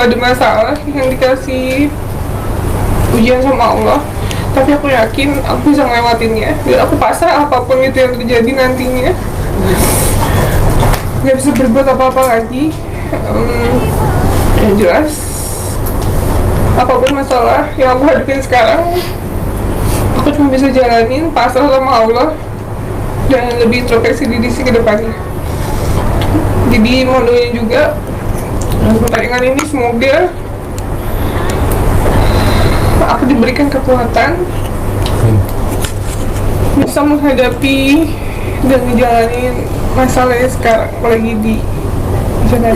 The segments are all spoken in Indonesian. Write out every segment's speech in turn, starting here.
ada masalah yang dikasih ujian sama Allah, tapi aku yakin aku bisa ngelewatinnya dan aku pasrah apapun itu yang terjadi nantinya. Gak bisa berbuat apa-apa lagi. Yang jelas apapun masalah yang aku hadapin sekarang, aku cuma bisa jalanin pasrah sama Allah dan lebih introspeksi diri sih ke depannya. Jadi mau doain juga pertandingan ini, semoga aku diberikan kekuatan bisa menghadapi dan menjalani masalahnya sekarang lagi di sana.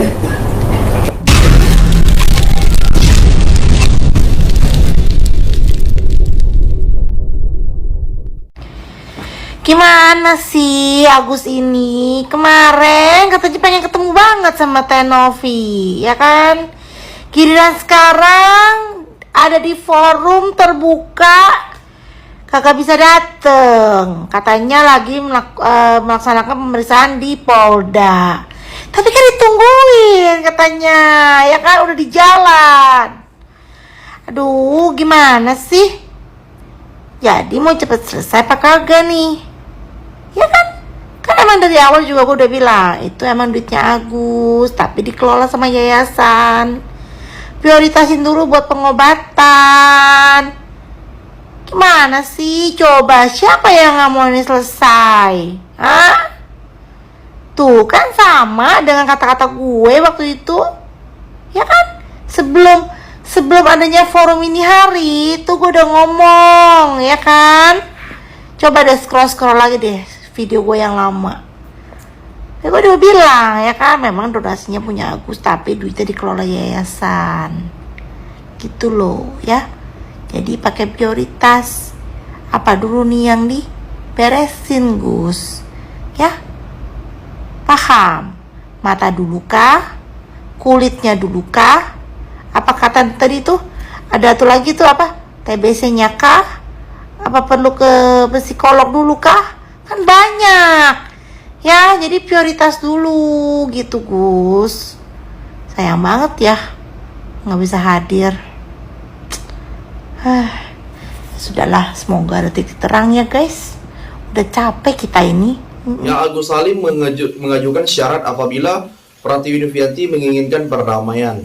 Gimana sih Agus ini? Kemarin katanya pengen ketemu banget sama Tenovi, ya kan? Giliran sekarang ada di forum terbuka kagak bisa dateng. Katanya lagi melaksanakan pemeriksaan di Polda. Tapi kan ditungguin katanya, ya kan? Udah di jalan. Aduh, gimana sih? Jadi mau cepet selesai apa kagak nih? Ya kan? Kan emang dari awal juga gue udah bilang itu emang duitnya Agus, tapi dikelola sama yayasan. Prioritasin dulu buat pengobatan. Gimana sih? Coba siapa yang nggak mau ini selesai? Hah? Tuh kan sama dengan kata-kata gue waktu itu. Ya kan? Sebelum adanya forum ini hari itu gue udah ngomong, ya kan? Coba deh scroll lagi deh video gue yang lama. Ya, gue udah bilang, ya kan, memang donasinya punya Agus tapi duitnya dikelola yayasan. Gitu loh, ya. Jadi pakai prioritas. Apa dulu nih yang diberesin, Gus? Ya. Paham? Mata dulu kah? Kulitnya dulu kah? Apa kata tadi tuh? Ada tuh lagi tuh apa? TBC-nya kah? Apa perlu ke psikolog dulu kah? Kan banyak. Ya, jadi prioritas dulu gitu, Gus. Sayang banget ya nggak bisa hadir. Sudahlah, semoga ada titik terang ya, guys. Udah capek kita ini. Ya, Agus Salim mengajukan syarat apabila Pratiwi Novianti menginginkan perdamaian.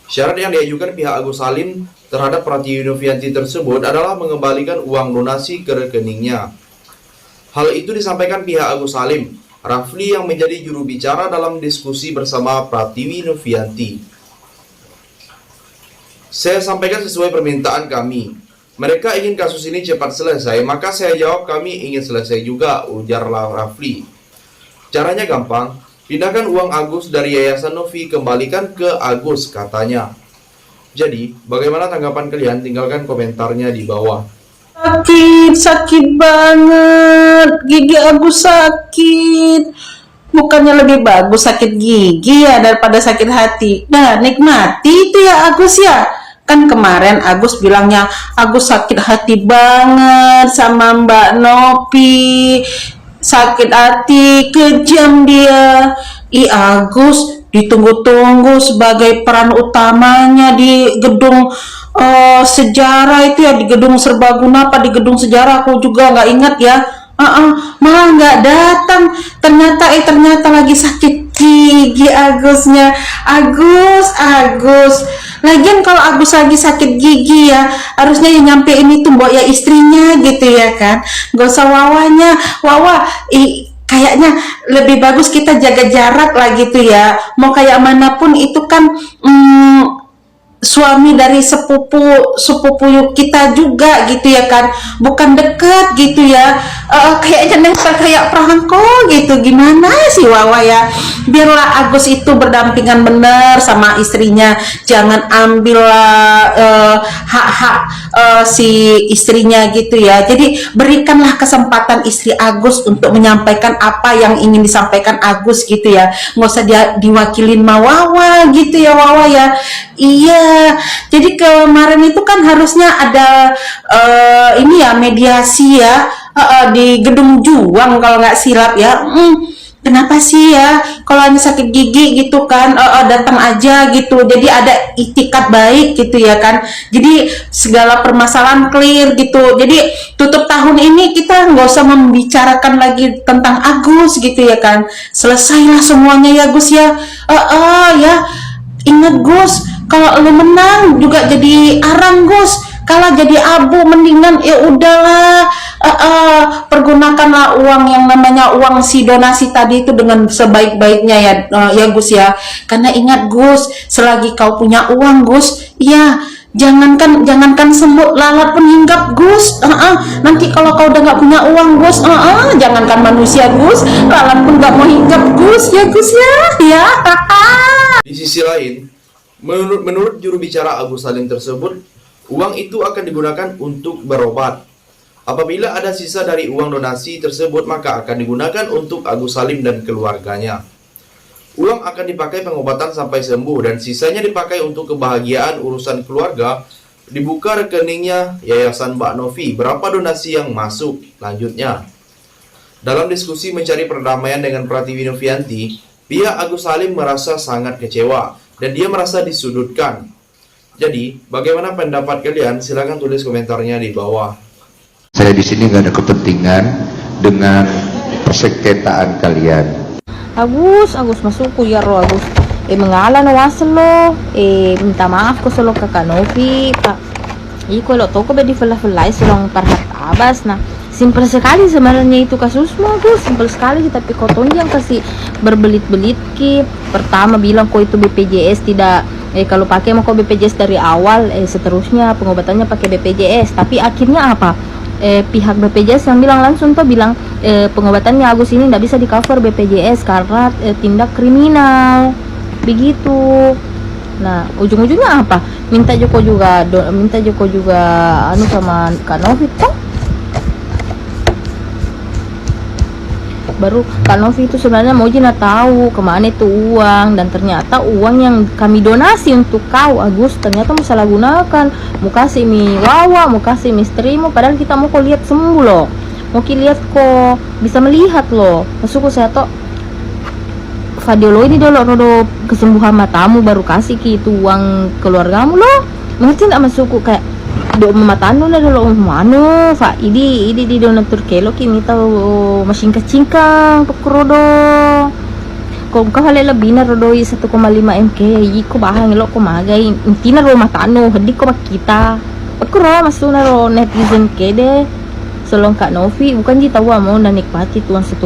Syarat yang diajukan pihak Agus Salim terhadap Pratiwi Novianti tersebut adalah mengembalikan uang donasi ke rekeningnya. Hal itu disampaikan pihak Agus Salim, Rafli yang menjadi juru bicara dalam diskusi bersama Pratiwi Novianti. Saya sampaikan sesuai permintaan kami. Mereka ingin kasus ini cepat selesai, maka saya jawab kami ingin selesai juga, ujarlah Rafli. Caranya gampang, pindahkan uang Agus dari Yayasan Novi kembalikan ke Agus, katanya. Jadi, bagaimana tanggapan kalian? Tinggalkan komentarnya di bawah. Sakit banget, gigi Agus sakit. Bukannya lebih bagus sakit gigi ya daripada sakit hati. Nah, nikmati itu ya Agus ya. Kan kemarin Agus bilangnya Agus sakit hati banget sama Mbak Novi. Sakit hati, kejam dia. Agus ditunggu-tunggu sebagai peran utamanya di gedung sejarah itu ya, di gedung serbaguna apa di gedung sejarah, aku juga nggak ingat ya. Malah nggak datang, ternyata lagi sakit gigi Agusnya. Agus lagian kalau Agus lagi sakit gigi ya harusnya yang nyampein itu mbok ya istrinya gitu ya kan, gak usah Wawanya. Kayaknya lebih bagus kita jaga jarak lah gitu ya, mau kayak manapun itu kan suami dari sepupu kita juga gitu ya kan, bukan deket gitu ya. Kayaknya nempel kayak perangko gitu. Gimana sih Wawa ya, biarlah Agus itu berdampingan bener sama istrinya, jangan ambillah hak-hak si istrinya gitu ya. Jadi berikanlah kesempatan istri Agus untuk menyampaikan apa yang ingin disampaikan Agus gitu ya, nggak usah dia diwakilin sama Wawa gitu ya Wawa ya. Iya, jadi kemarin itu kan harusnya ada ini ya mediasi ya di Gedung Juang kalau nggak silap ya. kenapa sih ya kalau hanya sakit gigi gitu kan, datang aja gitu, jadi ada itikat baik gitu ya kan, jadi segala permasalahan clear gitu, jadi tutup tahun ini kita nggak usah membicarakan lagi tentang Agus gitu ya kan, selesailah semuanya ya Gus ya. Ya ingat Gus, kalau lu menang juga jadi arang Gus, kalah jadi abu, mendingan ya udahlah, pergunakanlah uang yang namanya uang si donasi tadi itu dengan sebaik-baiknya ya, ya Gus ya. Karena ingat Gus, selagi kau punya uang Gus, ya jangankan semut lalat pun hinggap Gus. Nanti kalau kau udah nggak punya uang Gus, jangankan manusia Gus, lalat pun nggak mau hinggap Gus ya Gus ya. Ya. Di sisi lain, menurut juru bicara Agus Salim tersebut, uang itu akan digunakan untuk berobat. Apabila ada sisa dari uang donasi tersebut, maka akan digunakan untuk Agus Salim dan keluarganya. Uang akan dipakai pengobatan sampai sembuh dan sisanya dipakai untuk kebahagiaan urusan keluarga. Dibuka rekeningnya Yayasan Mbak Novi. Berapa donasi yang masuk? Lanjutnya, dalam diskusi mencari perdamaian dengan Pratiwi Novianti, pihak Agus Salim merasa sangat kecewa dan dia merasa disudutkan. Jadi, bagaimana pendapat kalian? Silahkan tulis komentarnya di bawah. Saya di sini nggak ada kepentingan dengan persengketaan kalian. Agus masukku ya ro Agus. Mengalah no wasel lo. Minta maaf ko solo kakak Novi. Pak. Iko lo toko bedi fala-falai selong parhat abas. Nah, simpel sekali sebenarnya itu kasusmu Agus. Simpel sekali, tapi koton yang kasih berbelit-belit ki. Pertama bilang kok itu BPJS tidak, kalau pakai mau kok BPJS dari awal, seterusnya pengobatannya pakai BPJS. Tapi akhirnya apa? Pihak BPJS yang bilang langsung tuh bilang pengobatannya Agus ini tidak bisa di cover BPJS karena tindak kriminal begitu. Nah, ujung-ujungnya apa? Minta Joko juga anu sama Kak Novi toh. Baru Kak Novi itu sebenarnya mau Jina tahu kemana itu uang, dan ternyata uang yang kami donasi untuk kau Agus ternyata mau salah gunakan, mau kasih mi Wawa, mau kasih mi istrimu, padahal kita mau kau lihat sembuh loh, mau lihat kok bisa melihat loh. Masuk saya toh Fadilo ini dulu rodo kesembuhan matamu baru kasih ki itu uang keluargamu loh. Mengerti tidak masukku kayak do mamatano na dolo umano fa idi di donatur kelo kimi tahu mesin kacingkang pokrodo kung kahale lebih na rodo 1,5 mk iko bahang lo ko magay intina ro matano hadi ko makita pokro masu na ro netizen kede solong Kak Novi bukan di tahu mo na nikmati tuan 1,5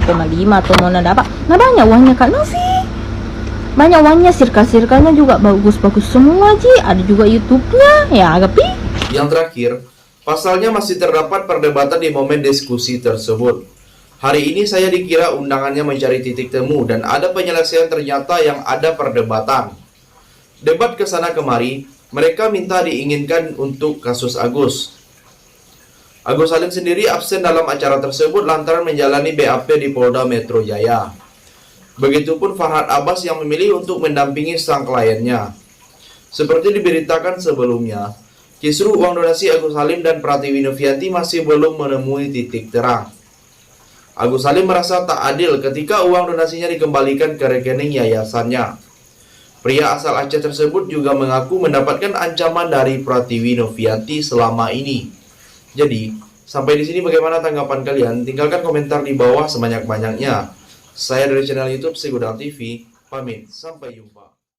atau mau na dapat nah banyak uangnya Kak Novi, banyak uangnya, sirka-sirkanya juga bagus-bagus semua Ji, ada juga YouTube-nya ya agapi. Yang terakhir, pasalnya masih terdapat perdebatan di momen diskusi tersebut. Hari ini saya dikira undangannya mencari titik temu dan ada penyelesaian, ternyata yang ada perdebatan. Debat kesana kemari, mereka minta diinginkan untuk kasus Agus. Agus Salim sendiri absen dalam acara tersebut lantaran menjalani BAP di Polda Metro Jaya. Begitupun Farhad Abbas yang memilih untuk mendampingi sang kliennya. Seperti diberitakan sebelumnya, kisru uang donasi Agus Salim dan Pratiwi Novianti masih belum menemui titik terang. Agus Salim merasa tak adil ketika uang donasinya dikembalikan ke rekening yayasannya. Pria asal Aceh tersebut juga mengaku mendapatkan ancaman dari Pratiwi Novianti selama ini. Jadi, sampai di sini bagaimana tanggapan kalian? Tinggalkan komentar di bawah sebanyak-banyaknya. Saya dari channel YouTube Sigudang TV, pamit, sampai jumpa.